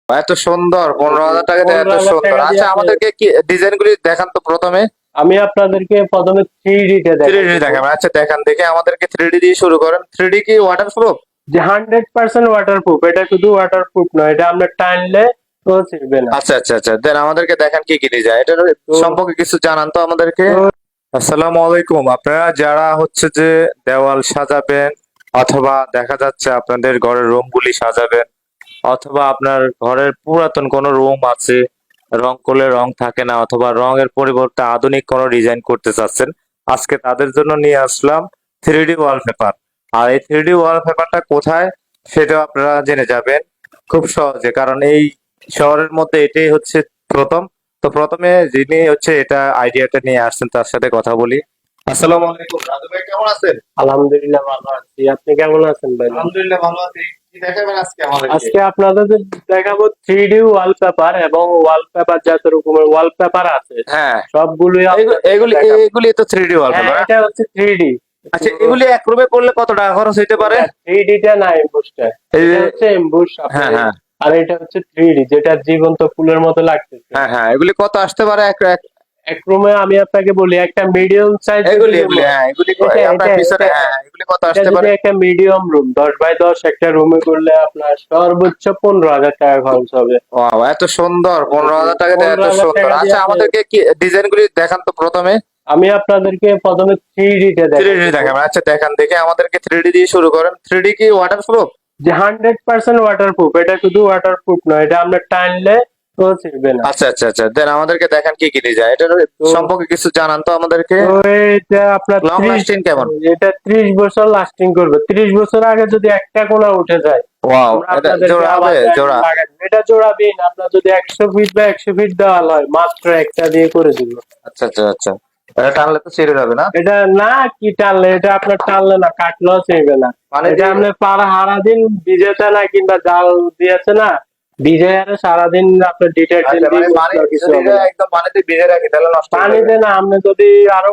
এত সুন্দর, জি, 15,000 টাকা দিয়ে এত 15,000 সুন্দর। টাকা দিয়ে আচ্ছা, আপনি। আমাদেরকে কি ডিজাইন গুলি দেখান তো প্রথমে। আমি আপনাদেরকে প্রথমে 3D তে থ্রি দেখাই ডি দেবো। দেখাবেন? আচ্ছা, দেখান দেখে আমাদেরকে। থ্রি ডি দিয়ে শুরু করেন। থ্রি ডি কি ওয়াটার প্রুফ? যে 100% ওয়াটারপ্রুফ, এটা শুধু ওয়াটারপ্রুফ নয়, এটা আমরা টানলে তো ছিড়বে না। আচ্ছা আচ্ছা আচ্ছা, দেন আমাদেরকে দেখান কি কি ডিজাইন, এটার তো সম্পর্কে কিছু জানান তো আমাদেরকে। তো আসসালামু আলাইকুম। আপনারা যারা হচ্ছে যে দেওয়াল সাজাবেন, অথবা দেখা যাচ্ছে আপনাদের ঘরের রুমগুলি সাজাবেন, অথবা আপনার ঘরের পুরাতন কোনো রুম আছে, রং করলে রং থাকে না, অথবা রঙের পরিবর্তে আধুনিক কোনো ডিজাইন করতে চাচ্ছেন, আজকে তাদের জন্য নিয়ে আসলাম থ্রি ডি ওয়ালপেপার। আর এই থ্রি ডি ওয়ালপেপারটা কোথায় সেটা আপনারা জেনে যাবেন খুব সহজে, কারণ এই শহরের মধ্যে এটাই হচ্ছে প্রথম। তো প্রথমে যিনি হচ্ছে এটা আইডিয়াটা নিয়ে আসছেন তার সাথে কথা বলি। আসসালামু আলাইকুম, রাজু ভাই, কেমন আছেন? আলহামদুলিল্লাহ ভালো আছি, আপনি কেমন আছেন ভাই? আলহামদুলিল্লাহ ভালো আছি। কি দেখাবেন আজকে আমাদেরকে? আজকে আপনাদের দেখাবো 3D ওয়ালপেপার এবং ওয়ালপেপার, যত রকমের ওয়ালপেপার আছে হ্যাঁ, সবগুলোই আপনাদেরকে এগুলি দেখাবো। এগুলি তো থ্রি ডি হ্যাঁ, ওয়ালপেপার। এটা হচ্ছে 3D। আচ্ছা, এগুলি এক রুমে করলে কত টাকা খরচ হইতে পারে? 3D টা না, এমবুসটা। এই এটা যে, হচ্ছে এমবুস হ্যাঁ আপনার। হ্যাঁ আর এটা হচ্ছে 3D, যেটা জীবন্ত ফুলের মতো লাগতেছে। হ্যাঁ হ্যাঁ, এগুলি কত আসতে পারে এক রুমে আমি আপনাকে বলি, একটা মিডিয়াম সাইজ যদি এগুলি রুম এগুলি হয়, হ্যাঁ, এগুলি এটা আপনার এটা পিছনে, এটা হ্যাঁ হ্যাঁ, এগুলি কত এটা আসতে যদি পারে? একটা মিডিয়াম রুম 10 বাই 10 একটা রুমে করলে আপনার সর্বোচ্চ 15,000 টাকা খরচ হবে। ওয়াও, এত সুন্দর! 15,000 টাকা দিয়ে এত 15,000 সুন্দর। টাকা দিয়ে আচ্ছা, আপনি। আমাদেরকে কি ডিজাইন গুলি দেখান তো প্রথমে। আমি আপনাদেরকে প্রথমে 3D তে থ্রি দেখাই ডি দেবো। দেখাবেন? আচ্ছা, দেখান দেখে আমাদেরকে। থ্রি ডি দিয়ে শুরু করেন। থ্রি ডি কি ওয়াটার প্রুফ? যে 100% ওয়াটারপ্রুফ, এটা শুধু ওয়াটারপ্রুফ নয়, এটা আমরা টানলে তো ছিড়বে না। আচ্ছা আচ্ছা আচ্ছা, দেন আমাদেরকে দেখান কি কি ডিজাইন, এটার তো সম্পর্কে কিছু জানান তো আমাদেরকে। তো এটা আপনার লং লাস্টিং কেমন? এটা 30 বছর লাস্টিং করবে। 30 বছর আগে যদি একটা কোণা উঠে যায়, ওয়াও, আমরা এটা আপনাদেরকে জোড়া আবার হবে? জোড়া? লাগাবো। এটা জোড়াবেন, আপনার যদি 100 ফিট বা 100 ফিট দেওয়াল হয়, মাত্র একটা দিয়ে করে দিব। আচ্ছা আচ্ছা আচ্ছা, এটা টানলে তো ছিঁড়ে যাবে না? এটা না, কি টানলে, এটা আপনার টানলে না, কাটলেও চাইবে না। মানে এটা দিয়ে? আপনি পাড়া সারাদিন ভিজেছে না, কিংবা জাল দিয়েছে না, ভিজে আরে সারাদিন আপনার ডিটারজেন্ট আচ্ছা, দিয়ে মানে পানি মুছলেও কিছু যদি হবে এটা না। একদম পানিতে ভিজে রাখি তাহলে নষ্ট হয়ে যাবে? পানিতে না, আপনি যদি আরো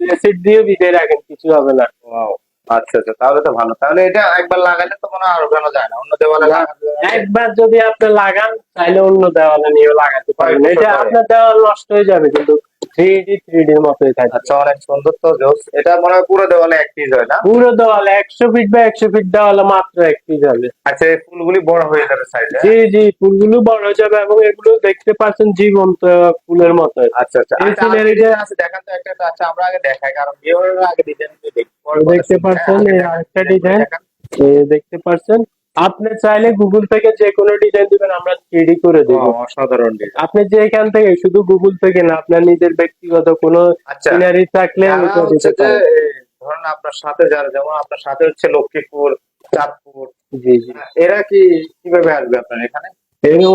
অ্যাসিড দিয়ে ভিজে রাখেন, কিছু হবে না। ওয়াও, আচ্ছা আচ্ছা, তাহলে তো ভালো। তাহলে এটা একবার লাগাইলে তো মনে হয় আর ওঠানো যায় না, অন্য দেওয়ালে না, লাগাতে হবে। একবার যদি আপনি লাগান, চাইলে অন্য দেওয়ালে নিয়ে লাগাতে কয়েক পারবেন। বছর এটা পরে? আপনার দেওয়াল নষ্ট হয়ে যাবে, কিন্তু থ্রি ডির মতোই থাকবে। আচ্ছা, অনেক সুন্দর তো, জোস। এটা মনে হয় পুরো দেওয়ালে এক পিস হয় না? পুরো দেওয়ালে 100 ফিট বা 100 ফিট দেওয়ালে মাত্র এক পিস হবে। আচ্ছা, এই ফুলগুলি বড় হয়ে যাবে সাইডে? জি জি, ফুলগুলো বড় হয়ে যাবে এবং এগুলো দেখতে পাচ্ছেন জীবন্ত ফুলের মতো। আচ্ছা আচ্ছা এই আচ্ছা, আর কি সিনারিটা ডিজাইন আছে দেখান তো একটা একটা। আচ্ছা, আমরা আগে দেখাই, কারণ বিয়ের আগে ডিজাইন দেখি, পরে কথা দেখতে শুনবো। হ্যাঁ, পাচ্ছেন, আগে এই দেখান, আরেকটা ডিজাইনগুলি ডিজাইন দেখান। দেখতে পাচ্ছেন। আপনি চাইলে গুগল থেকে যে কোনো ডিজাইন দিবেন, আমরা 3D করে ও, দিব। অসাধারণ ডিজাইন! আপনি যে এখান থেকে, শুধু গুগল থেকে না, আপনার নিজের ব্যক্তিগত কোনো আচ্ছা, সিনারি থাকলে যারা ওইটা হচ্ছে দিতে যে পারেন। ধরুন আপনার সাথে যারা, যেমন আপনার সাথে হচ্ছে লক্ষ্মীপুর, চাঁদপুর, জি জি। এরা কি কিভাবে আসবে আপনার এখানে?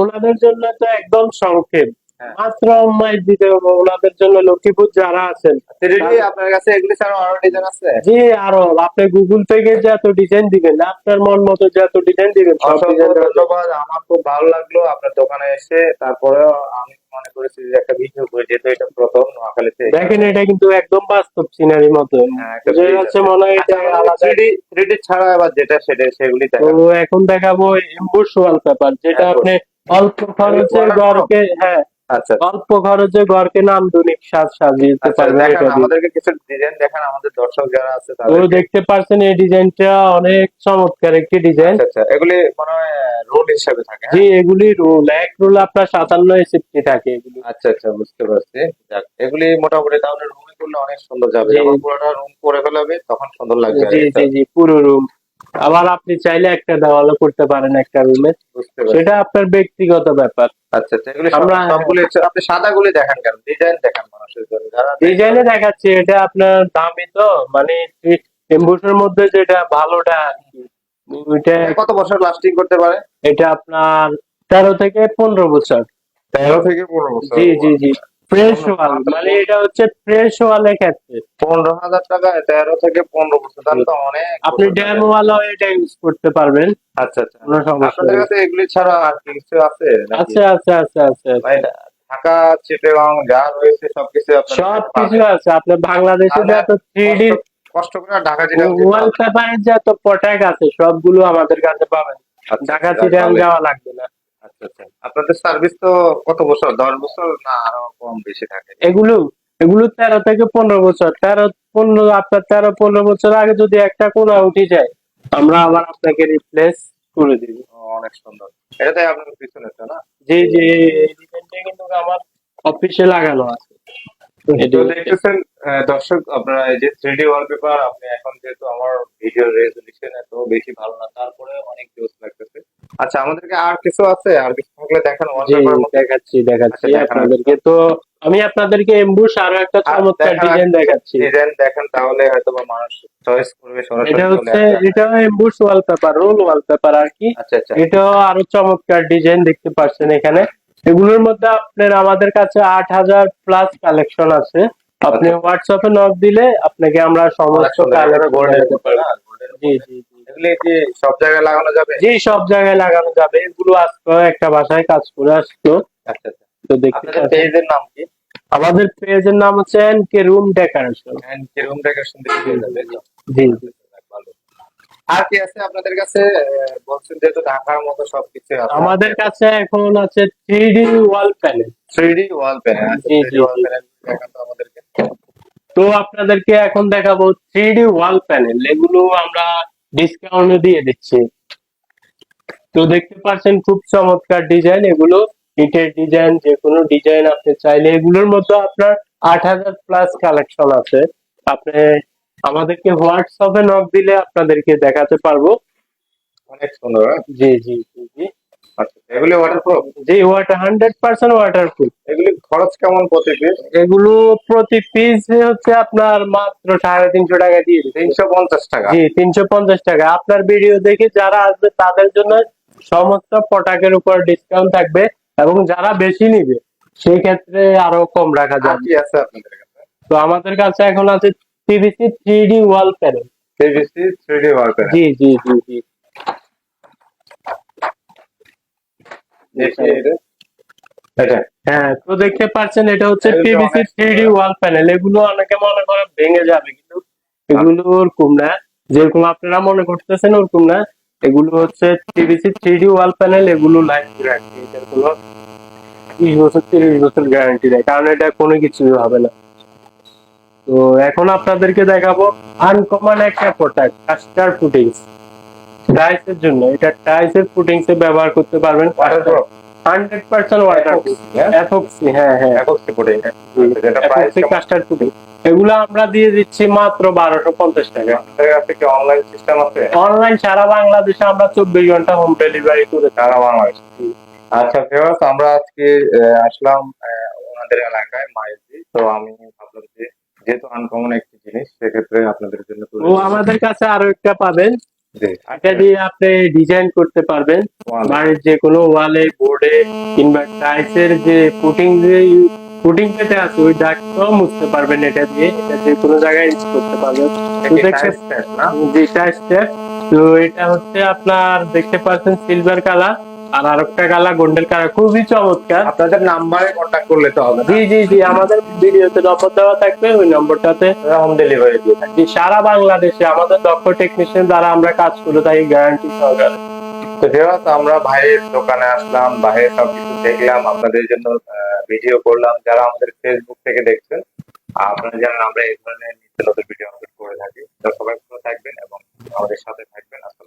ওনাদের জন্য তো একদম সংক্ষেপ, হ্যাঁ, মাত্র মাইক দিতে হবে ওনাদের জন্য। লক্ষ্মীপুর যারা আছেন, থ্রি ডি আপনার কাছে এগুলি ছাড়া আরো ডিজাইন আছে? জি, আরো আপনি গুগল থেকে যত ডিজাইন দিবেন, আপনার মন মতো যত ডিজাইন দিবেন, সব অসংখ্য ডিজাইন দেওয়া যাবে। ধন্যবাদ, আমার খুব ভালো লাগলো আপনার দোকানে এসে। তারপরেও আমি মনে করেছি যে একটা ভিডিও করে, যেহেতু এটা প্রথম নোয়াখালীতে এসে। দেখেন, এটা কিন্তু একদম বাস্তব সিনারির মতো। হ্যাঁ, একটা বোঝা ব্রিজ যাচ্ছে আছে। মনে হয় আচ্ছা, এটা আমাদের আলাদা। থ্রি ডি ছাড়া আবার যেটা সেটা সেগুলি তো দেখান। এখন দেখাবো এমবুশ ওয়ালপেপার, যেটা হ্যাঁ, আপনি বস। অল্প খরচে ওয়াটারপ্রুফ? ঘরকে, হ্যাঁ, আচ্ছা অল্প খরচে ঘরকে নান্দনিক সাজ সাজিয়ে দিতে আচ্ছা, পারবেন দেখান এটা দিয়ে। আমাদেরকে কিছু ডিজাইন, দেখান আমাদের দর্শক যারা আছে তো তাদেরকে। দেখতে পাচ্ছেন, এই ডিজাইনটা অনেক চমৎকার একটি ডিজাইন। আচ্ছা আচ্ছা, এগুলি মনে হয় রোল হিসাবে থাকে, জি, হ্যাঁ? এগুলি রোল, এক রোল আপনার 57 SFT থাকে এগুলি। আচ্ছা আচ্ছা, বুঝতে পারছি। যাক, এগুলি মোটামুটি তাহলে রুমে করলে অনেক সুন্দর যাবে, জি যখন পুরোটা রুম করে ফেলাবে তখন সুন্দর লাগবে আর জি এই তো। জি জি, পুরো রুম। আবার আপনি চাইলে একটা দেওয়ালও করতে পারেন একটা রুমে, বুঝতে পারছি। সেটা আপনার ব্যক্তিগত ব্যাপার। আচ্ছা আচ্ছা, এগুলি আমরা সবগুলি আপনি সাদা গুলি দেখান কেন? ডিজাইন দেখান মানুষের জন্য, যারা দেখতে ডিজাইনে পারে। দেখাচ্ছি, এটা আপনার দামি তো, মানে এমবুসের মধ্যে যেটা ভালোটা আর কি, ওইটা। এটা কত বছর লাস্টিং করতে পারে? এটা আপনার 13 থেকে 15 বছর। 13 থেকে 15 বছর? জি জি জি, ফ্রেশ ওয়াল, মাত্র মানে এটা হচ্ছে ফ্রেশ ওয়ালের ক্ষেত্রে। 15,000 টাকা, 13 থেকে 15 বছর, তাহলে তো অনেক আপনি বছর যাবে। ড্যাম ওয়ালও এটা ইউজ করতে পারবেন, আচ্ছা আচ্ছা, কোনো সমস্যা আপনাদের নেই। কাছে এগুলি ছাড়া আর কি কিছু আছে নাকি? আছে আছে আছে আছে মানে আছে, ঢাকা, চিটাগাং যা রয়েছে সবকিছু আপনাদের সব কাছে কিছু পাবেন? আছে। আপনার বাংলাদেশে তাহলে যত 3D কষ্ট কষ্ট করে আর ঢাকা চিটাগাং যেতে হবে না? ওয়ালপেপারের যত প্রোডাক্ট আছে, সবগুলো আমাদের কাছে পাবেন। আচ্ছা ঢাকা আচ্ছা, যাক, চিটাগাং ভালোই। যাওয়া লাগবে না। আচ্ছা আচ্ছা, আপনাদের সার্ভিস তো কত বছর, 10 বছর না আরো কম বেশি থাকে? এগুলো এগুলো 13 থেকে 15 বছর, 13-15, আপনার 13-15 বছর আগে যদি একটা কোনা উঠে যায়, আমরা আবার আপনাকে রিপ্লেস করে দিব। অনেক সুন্দর। এটাতে আপনার পিছনেরটা না? জি জি, এই ডিজাইনটা কিন্তু আমার অফিসে লাগানো আছে। এই তো ডিজাইনটা। দেখতেছেন দর্শক, আপনারা এই যে 3D ওয়ালপেপার, আপনি এখন যেহেতু আমার ভিডিও রেজলিউশন এত বেশি ভালো না, তারপরে অনেক জোস লাগতেছে। আচ্ছা, আমাদেরকে আর কিছু আছে? আর কিছু থাকলে দেখান জি, ওয়ালপেপারের মধ্যে। দেখাচ্ছি আচ্ছা, দেখান। আপনাদেরকে। তো আমি আপনাদেরকে এমবুশ আরো একটা আর চমৎকার দেখান, ডিজাইন দেখাচ্ছি। ডিজাইন দেখান, তাহলে হয়তো বা মানুষ চয়েস করবে, এটা সরাসরি চলে হচ্ছে, আসবে। এটা এমবুশ ওয়ালপেপার, রোল ওয়ালপেপার আর কি। আচ্ছা আচ্ছা। এটাও আরো চমৎকার ডিজাইন দেখতে পাচ্ছেন এখানে। এগুলোর মধ্যে আপনার আমাদের কাছে 8,000+ কালেকশন আছে। আপনি আচ্ছা। হোয়াটসঅ্যাপে নক দিলে আপনাকে আমরা অনেক সমস্ত সুন্দর। এটা কালেকশন গোল্ডের দেখাতে মধ্যে পারবো। না? গোল্ডের জি মধ্যে। জি জি এগুলি কি সব জায়গায় লাগানো যাবে? জি, সব জায়গায় লাগানো যাবে। এগুলো আজকে একটা বাসায় কাজ করে আসতো। আচ্ছা আচ্ছা। তো দেখতে আপনাদের পাচ্ছেন পেজের নাম কি? আমাদের পেজের নাম হচ্ছে এনকে রুম ডেকোরেশন। এন্ড কি রুম ডেকোরেশন দিতে পেয়ে যাবে তো? জি জি। আচ্ছা, ভালো। আর কি আছে আপনাদের কাছে? বলছেন যেহেতু ঢাকার মতো সবকিছু আছে। আমাদের কাছে এখন আছে 3D wall panel. 3D wall panel. আচ্ছা, জি 3D জি ওয়াল জি। প্যানেল দেখান তো আমাদেরকে। তো আপনাদেরকে এখন দেখাবো 3D ওয়াল প্যানেল। এগুলো আমরা ডিসকাউন্টে দিয়ে দিচ্ছি। তো দেখতে পাচ্ছেন খুব চমৎকার ডিজাইন এগুলো। ইটের ডিজাইন, যে কোনো ডিজাইন আপনি চাইলে, এগুলোর মধ্যে আপনার 8,000+ কালেকশন আছে। আপনি আমাদেরকে হোয়াটসঅ্যাপে নক দিলে আপনাদেরকে দেখাতে পারবো। অনেক সুন্দর, হ্যাঁ? জি জি জি জি। আচ্ছা, এগুলি ওয়াটারপ্রুফ? জি, 100% ওয়াটারপ্রুফ। এগুলি খরচ কেমন প্রতি পিস? এগুলো প্রতি পিস হচ্ছে আপনার মাত্র 350 টাকা দিয়ে দিচ্ছি। 350 টাকা? জি, 350 টাকা। আপনার ভিডিও দেখে যারা আসবে তাদের জন্য সমস্ত প্রোডাক্টের উপর ডিসকাউন্ট থাকবে, এবং যারা বেশি নিবে সেই ক্ষেত্রে আরো কম রাখা আর যাবে। কি আছে আপনাদের কাছে? তো আমাদের কাছে এখন আছে PVC 3D wall panel. PVC 3D wall panel. জি জি জি জি। দেখি এটা। এটা হ্যাঁ, তো দেখতে পাচ্ছেন এটা হচ্ছে এগুলো পিভিসি অনেক 3D সুন্দর। ওয়াল প্যানেল। এগুলো অনেকে মনে করে ভেঙে যাবে, কিন্তু এগুলো ওরকম না। যেরকম আপনারা মনে করতেছেন ওরকম না। এগুলো হচ্ছে পিভিসি 3D ওয়াল প্যানেল। এগুলো লাইফ গ্যারান্টি, এটার কোনো 20 বছর 30 বছর গ্যারান্টি দেয়, কারণ এটা কোনো কিছুই হবে না। তো এখন আপনাদেরকে দেখাবো আনকমন একটা প্রোডাক্ট, কাস্টার ফুটিংস। টাইলসের জন্য, এটা টাইলসের ফুটিংস এ ব্যবহার করতে পারবেন। ওয়াটারপ্রুফ? 100% ওয়াটারপ্রুফ। হ্যাঁ? এফওক্সি, হ্যাঁ হ্যাঁ। একক পুডিং। যেটা প্রাইস এফওক্সি কেমন? কাস্টার্ড ফুটিং। এগুলো আমরা দিয়ে দিচ্ছি মাত্র 1250 টাকা। আপনাদের কাছে কি অনলাইন সিস্টেম আছে? অনলাইন সারা বাংলাদেশে আমরা 24 ঘন্টা হোম ডেলিভারি করে থাকি। সারা বাংলাদেশ? আচ্ছা ভিউয়ার্স, আমরা আজকে আসলাম ওনাদের এলাকায় মাইজি। তো আমি ভাবলাম যে যেহেতু আনকমন একটি জিনিস, সেক্ষেত্রে আপনাদের জন্য তুলে ও, আমাদের কাছে আরো একটা পাবেন। জি। এটা দিয়ে আপনি ডিজাইন করতে পারবেন Wall-এ। বাড়ির যে কোনো ওয়ালে, বোর্ডে, কিংবা টাইলসের যে ফুটিং যেটা আছে ওই দাগটাও মুছতে পারবেন এটা দিয়ে। এটা যে কোনো জায়গায় ইউজ করতে পারবেন। তো এটা কি দেখতে, টাইলস স্ট্যান্ড না? জি, টাইলসটা। তো এটা হচ্ছে আপনার দেখতে পাচ্ছেন সিলভার কালার, আর আরেকটা কালার গোল্ডেন কালার, খুবই চমৎকার। আপনাদের নাম্বারে কন্ট্যাক্ট করলে তো হবে না? জি জি জি, আমাদের ভিডিওতে নম্বর দেওয়া থাকবে, ওই নম্বরটাতে হোম ডেলিভারি দিয়ে থাকি। জি, সারা বাংলাদেশে আমাদের দক্ষ টেকনিশিয়ান দ্বারা আমরা কাজ করে থাকি গ্যারান্টি সহকারে। তো ভিউয়ার্স, আমরা ভাইয়ের দোকানে আসলাম, ভাইয়ের সবকিছু দেখলাম, আপনাদের জন্য ভিডিও করলাম। যারা আমাদের ফেসবুক থেকে দেখছেন, আপনারা জানেন আমরা এই ধরনের নিত্য নতুন ভিডিও আপলোড করে থাকি। তো সবাই ভালো থাকবেন এবং আমাদের সাথে থাকবেন। আসসালামু আলাইকুম।